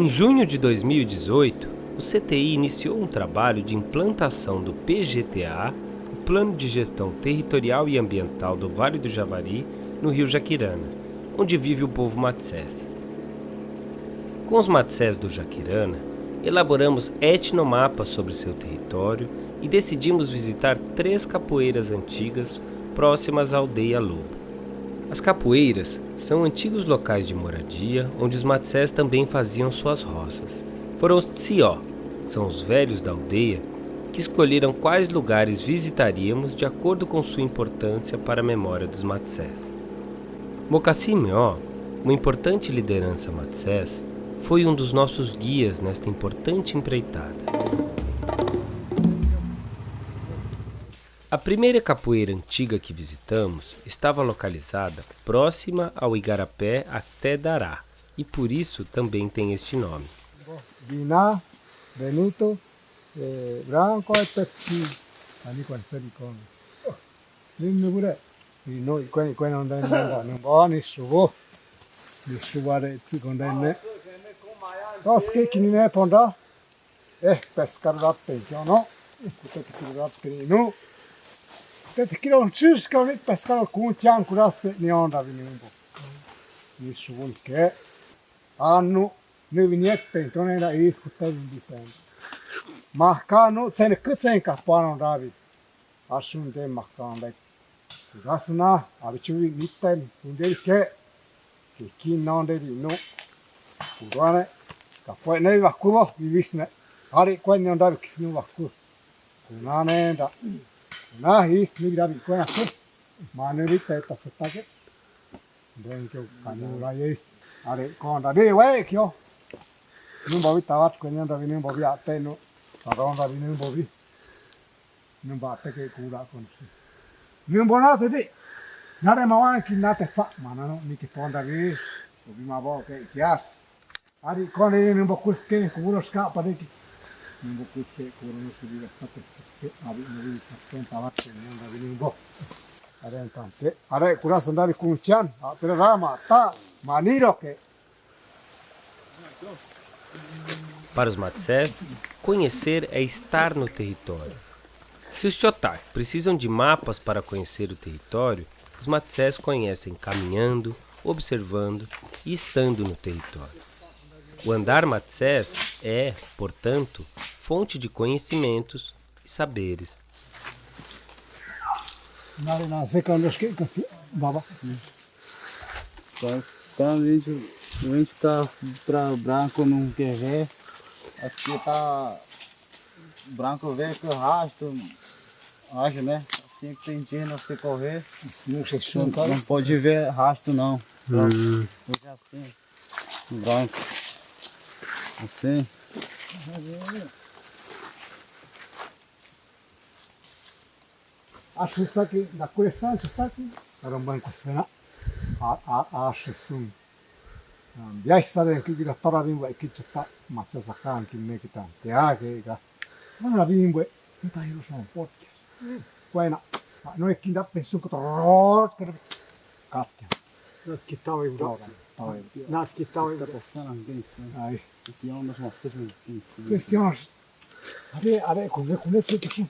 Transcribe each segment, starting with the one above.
Em junho de 2018, o CTI iniciou um trabalho de implantação do PGTA, o Plano de Gestão Territorial e Ambiental do Vale do Javari, no Rio Jaquirana, onde vive o povo Matsés. Com os Matsés do Jaquirana, elaboramos etnomapas sobre seu território e decidimos visitar 3 capoeiras antigas próximas à aldeia Lobo. As capoeiras são antigos locais de moradia onde os Matsés também faziam suas roças. Foram os Tsió, que são os velhos da aldeia, que escolheram quais lugares visitaríamos de acordo com sua importância para a memória dos Matsés. Mocassim Meó, uma importante liderança Matsés, foi um dos nossos guias nesta importante empreitada. A primeira capoeira antiga que visitamos estava localizada próxima ao Igarapé até Dará, e por isso também tem este nome. Vina, Benito, Branco, Tetsi, ali com Sericone. Lindo por no, e quando não dá não bom, nem subo, nem subare, quando né. Nós que nem ponda, pescar lá peito, não? Porque que lá peito. Te quiero un chusca un pescado con un chan curaste ni onda vinimbo. Ni subun che hanno ne vignette intone era iscutta in dicendo. Ma cano ten kutsen ka pano ravi. Asun de makan le. Gasna abichuvi mitten undel che chi non de no. Purane ka poi ne vakulo vivisne. Ari qua non davi kisnu vaku. Kunane da na his ni gravi ko na manuri te ta setake den kyo kanu la yes are ko da de we kyo nu bobi tavat ko nyan da vinu bobi ate no saron da vinu bobi nu ba te ke kura kon nu bona te de na re ma wan ki na te fa mana no ni ki ponda vi bobi ma bo ke kya ari ko ne nu bo kuske kuro ska pa de ki nu bo kuske kuro no subi da pa abi nubi tenta vatte nenda viningo arentante are curas andare con chan per rama ta maniro que Para os Matsés, conhecer é estar no território. Se os Chotar precisam de mapas para conhecer o território, os Matsés conhecem caminhando, observando e estando no território. O andar Matsés é, portanto, fonte de conhecimentos e saberes. na seconda che baba Quando a gente tá para branco não quer ver, aqui tá branco vê que arrasta, né? Assim que tem dia não se correr, não pode ver arrasto não. Hoje assim, branco, assim. acho sta che da questa sta qui era un banco sena acho sun ya stare anche di la tora bimbo e che c'è ma se sa anche me che tante che ga ma la bimbo mi dai lo sono porchi buona ma non è che da penso che catti non che stavo in droga non che stavo in ai Esse ano nós vamos fazer isso. questione are con le che ci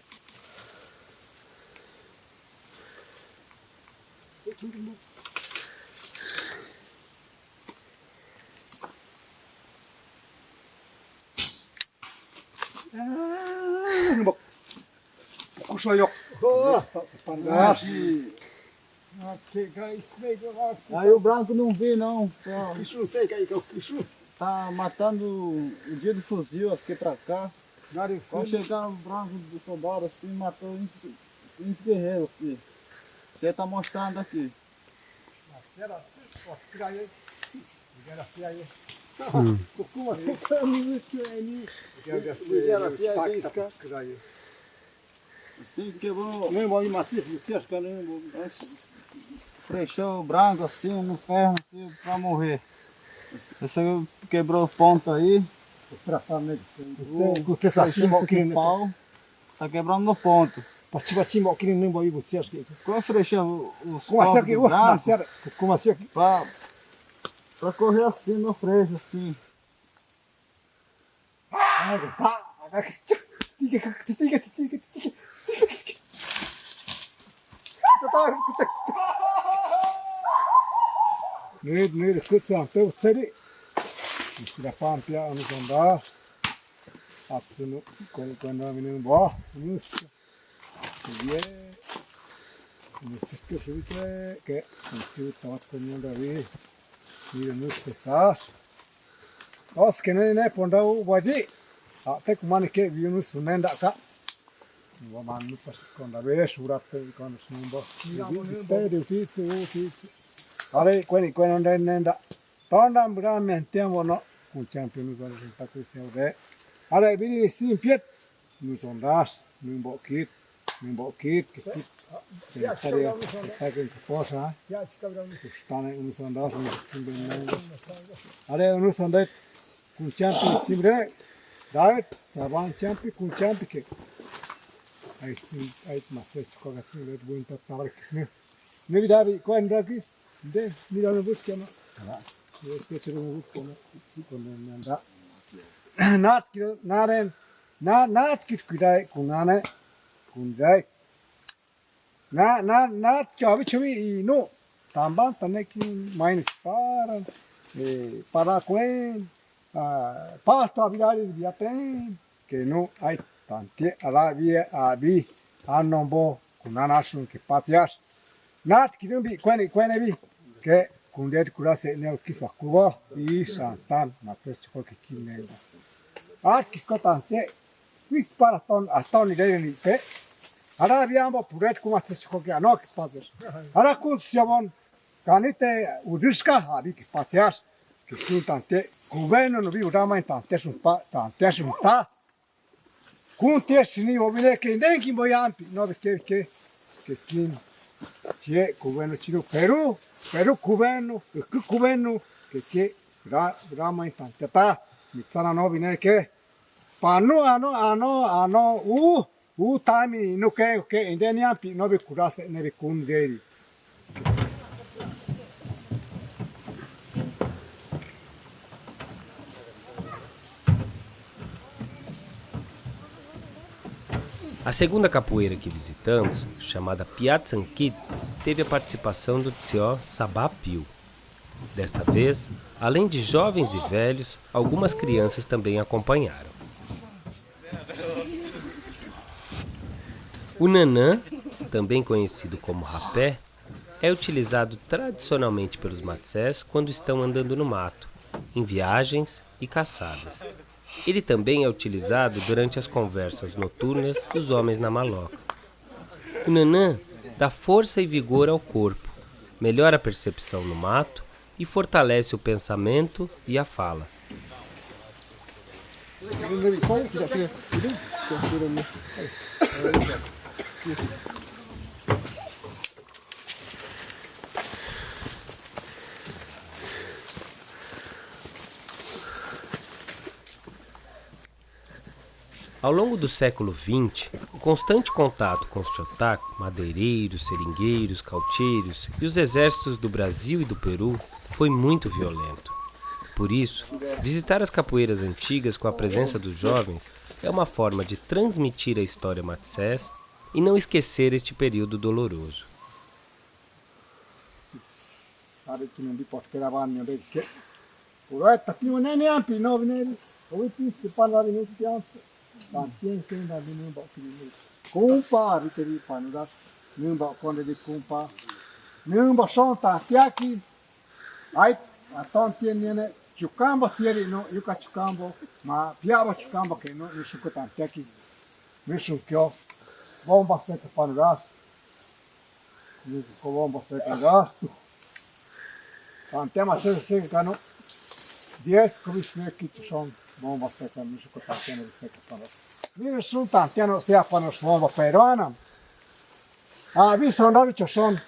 Kushoyo. Aí o branco não vê não. Kishu sei que aí kishu. Tá matando o dia do fuzil aqui pra cá. Nari Quando chegar o branco do soldado assim, matou 20 guerreiros aqui. Você tá mostrando aqui. Será? Tiraye. Digera siaye. Kokuma tekami kyeni. Digera siaye iska. Tiraye. Assim quebrou. Nem vou matar esse cerca nem vou. Frechou o branco assim no ferro assim pra morrer. Esse aí quebrou o ponto aí. Pra família. Frechou com pau. Tá quebrando no ponto. Participativa aqui nem vou ir você acha que. Quando frechou os Como assim aqui? Como assim aqui? Pra correr assim no freixo assim. Nyt kutsutaan teutseli. Sillä pampia on sondaa. Apsunu kun minun vaan. Minusta. Vie. Minusta kysytään. Ke. Siuttavat kun Davi. Niiden nyt se saa. Osken ne ponda uvaji. Te kun manike viunus sunendaka. Vaan nyt kun Davi suuratte kun sunbo. Tiitsi. Are kun on nenda. Tondan bramen tiamono kun champions on takuisiode. Are bini simpiet. Nous on das, nous kit. Ja sarja. Takin posa. Ja stane nous on das. Are nous on dat kun champions timre. Daet saban champions kun champions. Ai ma fest kogatsin let buin tatarkisne. Ne vidavi kun drakis. De mirano buskema. Naat kudai kunane kundai. Naat kyavi chumi no tamban tanekin minus paran para quen pasto avidari viaten que no hay tante alavia abi anombo kunana shun que patias. Naat kirumbi quen bi que kundet kurase ne kiswa kubo i santan mates chiko ke kinenda art kiskotante vis para ton aton ide ni pe ara abbiamo puret kuma mates chiko ke ano ke pazer ara kun siamon kanite udriska abi ke patias ke kuntante governo no vi udama tante sun pa tante sun ta kun tesni obile ke nenki boyampi no ke kin che governo chino Peru cubano que drama instante ta mitsana no vine que pano ano time no que indenia pi no be kurase ne be kunjeri. A segunda capoeira que visitamos, chamada Piatsankit, teve a participação do Tsio Sabapio. Desta vez, além de jovens e velhos, algumas crianças também acompanharam. O nanã, também conhecido como rapé, é utilizado tradicionalmente pelos matsés quando estão andando no mato, em viagens e caçadas. Ele também é utilizado durante as conversas noturnas dos homens na maloca. O nanã dá força e vigor ao corpo, melhora a percepção no mato e fortalece o pensamento e a fala. Ao longo do século XX, o constante contato com os chotaku, madeireiros, seringueiros, cautieiros e os exércitos do Brasil e do Peru foi muito violento. Por isso, visitar as capoeiras antigas com a presença dos jovens é uma forma de transmitir a história matsés e não esquecer este período doloroso. Kumpa viteri panudas numba konde de kumpa numba sonta tiaki ai aton tiene chukamba tieri no yuka chukambo ma piava chukambo que no nishukotan tiaki mishukyo bomba seta panudas nisu ko bomba seta gasto antema se cano 10 kuvisne kitson bomba seta nishukotan tiene seta panudas Mire sunta tiano stia panos bomba peruana vi sondavi choson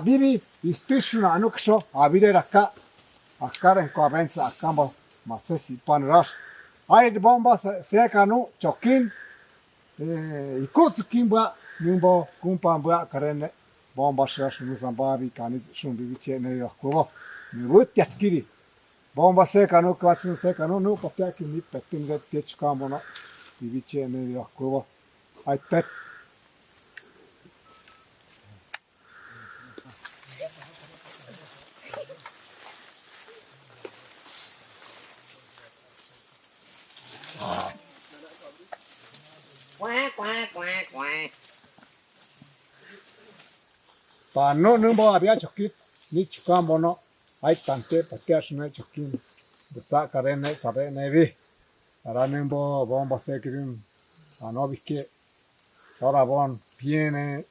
bibi istishuna anuksho videra ka akaren ko avenza akambo matsesi panuras ai de bomba se cano chokin ikutsu kimba numbo kumpa mbua karene bomba shash nuzambavi kanis shumbi viche ne yakubo ni vutyatskiri bomba seca no quatro seca no papel que me petin red que chicamo no viviche ne yo kubo ai tet pa no bo abia chokit ni chicamo no ai tante papel shne chokin buta karene sabe ne vi ara bo bomba seca Anoviche, ora von piene,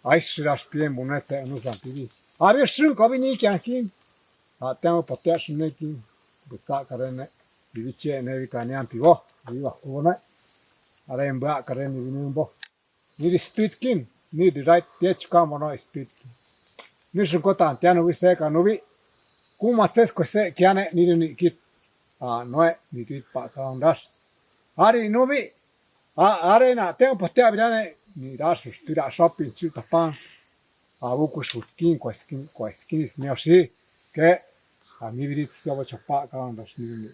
aishrash pien bunete nu zampivi. Avio shun kovini kyankin, a temo potesh nekin, buta karene, viviche nevi kanyan pivo, viva one, ara embra karene vinumbo. Ni stitkin, ni the right tech kamono stitkin. Ni shukotan tiano vi seka novi, kuma tses kose kiane ni kit, a noe ni kit pa kaundash. Ari novi, arena, tem potea virane, ni rasu stira shopping chu tapan, a buku shutkin, quaiskin meu shi, que a mi virit sobo chapa kaunda shnimi.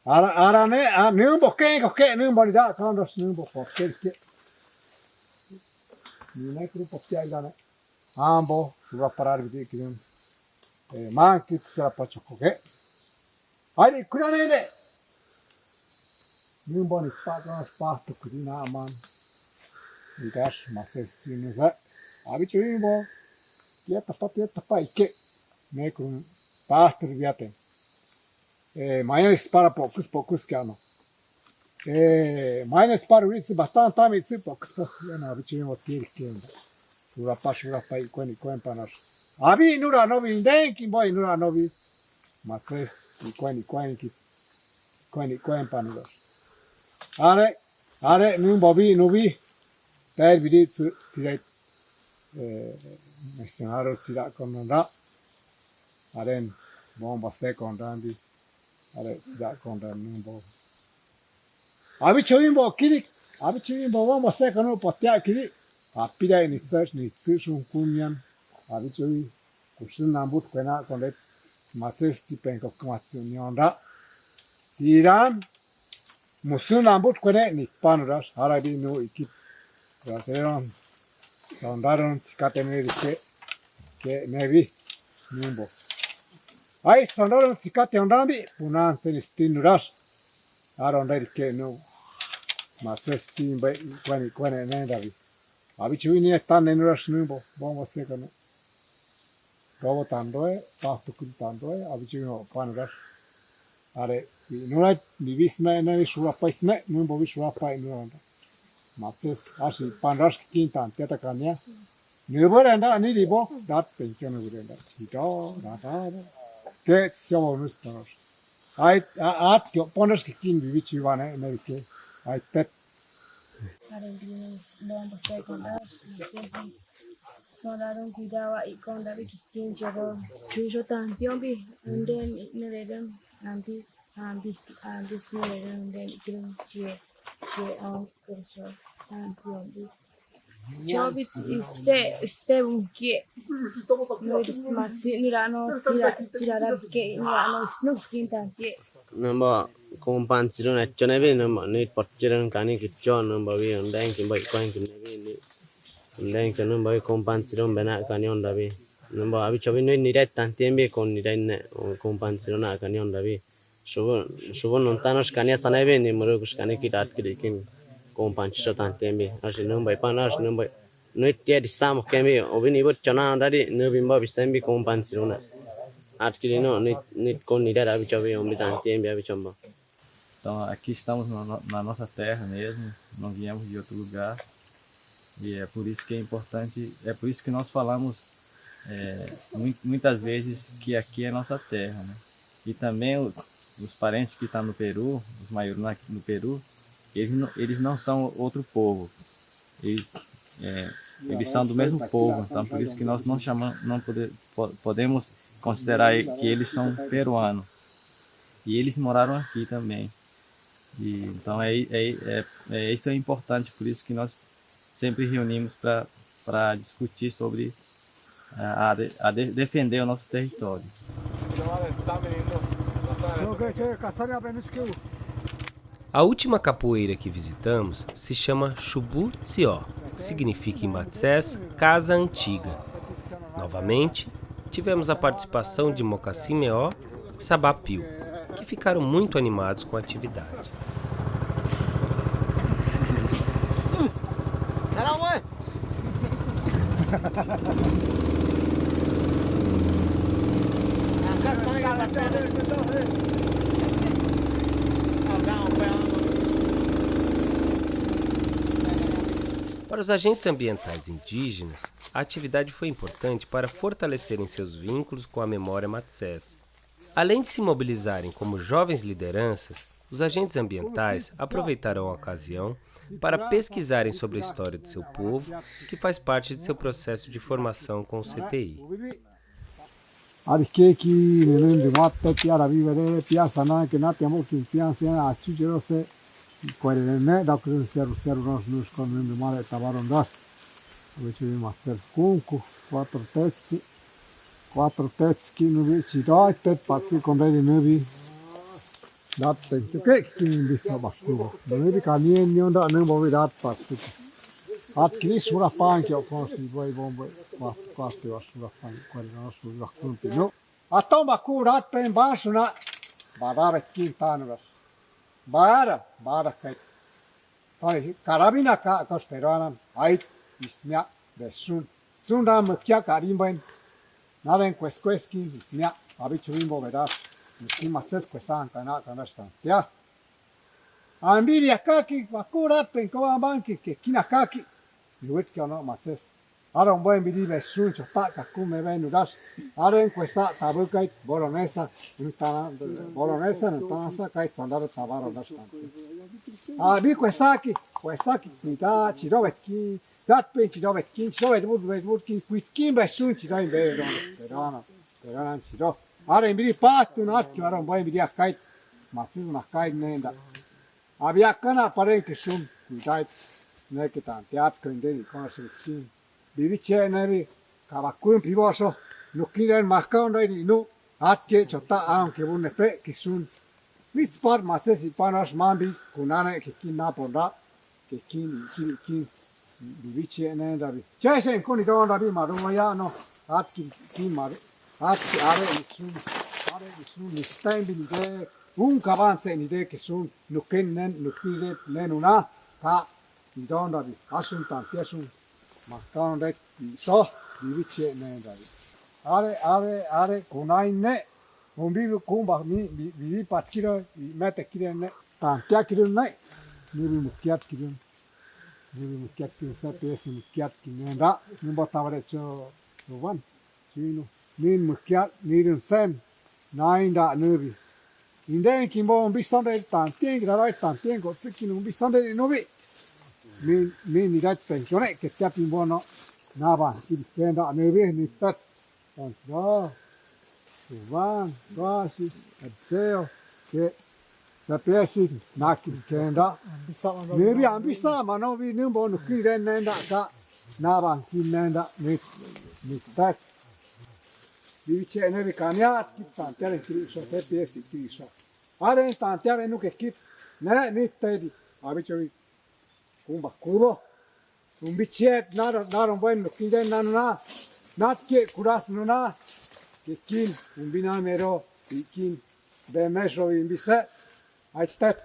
Ara ne, a numbo que numbo ni da kaunda numbo porque que ni ne kru potea virane. Ambo, suba parar vidi kirim. Mankit sera pachoko que. Ari kurane ne. Numbo ni pagan sparto kudina man. Idash masestineza. Abicho numbo. Tieta pa ike. Nekun parto viate. Mañana para poucos que ano. Mañana para o isso bastante também se poucos na abicho numbo tier que. Urapa ikweni panas. Abi nura novi denki boy nura novi. Mases ikweni panas. Are, numbo vi, novi, per vidit tiret, mercenario tirat con ra, aren bomba secondandi, are tirat con ra numbo. Abicho imbo kiri, bomba second potia kiri, apira ni tsushun kunyan, abicho kushun nambut kwena kondet, mases tipenko kumatsunyon ra, tiran, musun ambut kwene ni panuras harabi no ikip raseron sondaron tikatene que nevi numbo ai sondaron tikate ondambi punan senistinuras aron que no matsestin be kwene nendavi abichuini están nenuras numbo vamos a hacer no robo tandoe pasto tandoe abichuino panuras are nuna divisme ne shura paisme nun bovi shura pai nuna mates ashi panras kintan teta kanya nuborenda ni dibo dat pensione burenda hito da che siamo nustanos ai at che pones che kin vivici vane amerike ai pet Bomba secondar, sonaron cuidaba y con David King llegó chucho tan tiombi, and then ignorated this and then she on culture tan tiombi. Chobit is step que no is matzi nirano tira que nirano snook tan que. Number compansiron at Jonevi, number need potteran cani kitchen, number we and dank in by quank in the dank and number compansiron bena canion davi. Number abichavi needed tantembe con nidane or compansiron a canion davi. Shuvon Montanos cania saneve, ni Morocus caniki at kicking compancho tantembe, as you know by panas, number no yet some of Kemi, or when you would chana daddy, Novimba Visembi compansiron. Adquirindo nit con nidade abichavi on bitantembe abichamba. Então, aqui estamos na nossa terra mesmo, não viemos de outro lugar. E é por isso que é importante, é por isso que nós falamos muitas vezes que aqui é nossa terra, né? E também os parentes que estão no Peru, os maiores no Peru, eles não são outro povo. Eles são do mesmo povo, então por isso que nós podemos considerar que eles são peruanos. E eles moraram aqui também. E, então isso é importante, por isso que nós sempre reunimos para discutir sobre defender o nosso território. A última capoeira que visitamos se chama Chubu Tsió, que significa em Matsés, casa antiga. Novamente, tivemos a participação de Mocassim Meó e Sabapio, que ficaram muito animados com a atividade. Para os agentes ambientais indígenas, a atividade foi importante para fortalecerem seus vínculos com a memória matsés. Além de se mobilizarem como jovens lideranças, os agentes ambientais aproveitaram a ocasião para pesquisarem sobre a história do seu povo, que faz parte de seu processo de formação com o CTI. Quatro tetos que no vi tirou tet pati condei no vi dat tem que bisa baku no vi caminho não dá não vou dat pati at que sura pan que eu consigo vai bom quatro eu acho sura pan quando nós sura pan no atom baku dat pen baixo na barara que tá no bara kai ai carabina ka esperando ai isnya desun sunda mkia karimben Naren quesqueschi, snia, abituimbo vedas, mates quesan canastan. Ya. Ambiria kaki, bakura, penkoa banki, que kina kaki, luet que no mates. Ara un buen vidi vesun, chota, come venudas. Ara en questa tabukai, boronesa, nutana, kai sandaro tabaro dastan. Abi questaki, nita, chirovetki, dat penci dovet kin sovet vud kin quit kin besun ci dai vedo perana ci do ara in bidi pattu natto ara un po' in bidi akait matsu na kai nenda abia kana pare che sun dai ne che tanti at prende di cose kin bivi c'è nevi cavacun pivoso no kilen marcando di no at che chotta anche un pe che sun vis par matse si panas mambi kunane che kin na ponda che kin Vivice ne davi. C'è se con i don davi ma non ya no. Atki ki mare. Atki are ni stai in de un cavanze in de che sun no kennen no kile nenuna ta i don davi. Asun tanti asun. Ma tan de so vivice ne davi. Are kunai ne. Un vivi kumba mi vivi patkiro mete kirene. Tanti akirene. Ni mukiat kirene. Nivi mukiat kin sate esi mukiat kin nenda nin botava recho rovan chino nin mukiat nirin sen nainda nuvi inden kin bo un bisonde tantien gravai tantien go tsikin un bisonde novi min ni dat pensione che ti apimbono nava il tenda nuvi ni tat onso rovan quasi adeo che la pesi nakin kenda nebi ambisa manovi numbo nuki nenda ka naban kin nenda ni tak dice nebi kanya kitan tere kriso se pesi kriso are stantia venu che kit ne ni tedi abichovi kumba kubo un bichet naron buen nuki nenda nat che kuras nuna che kin un binamero kin be mesho in bise Aitäh!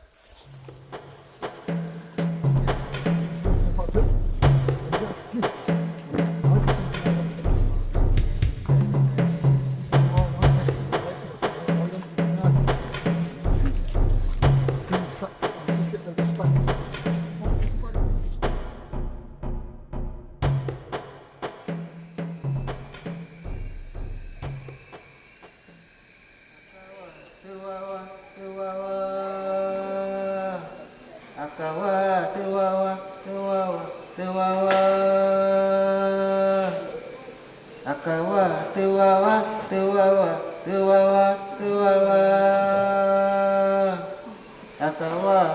Akawa,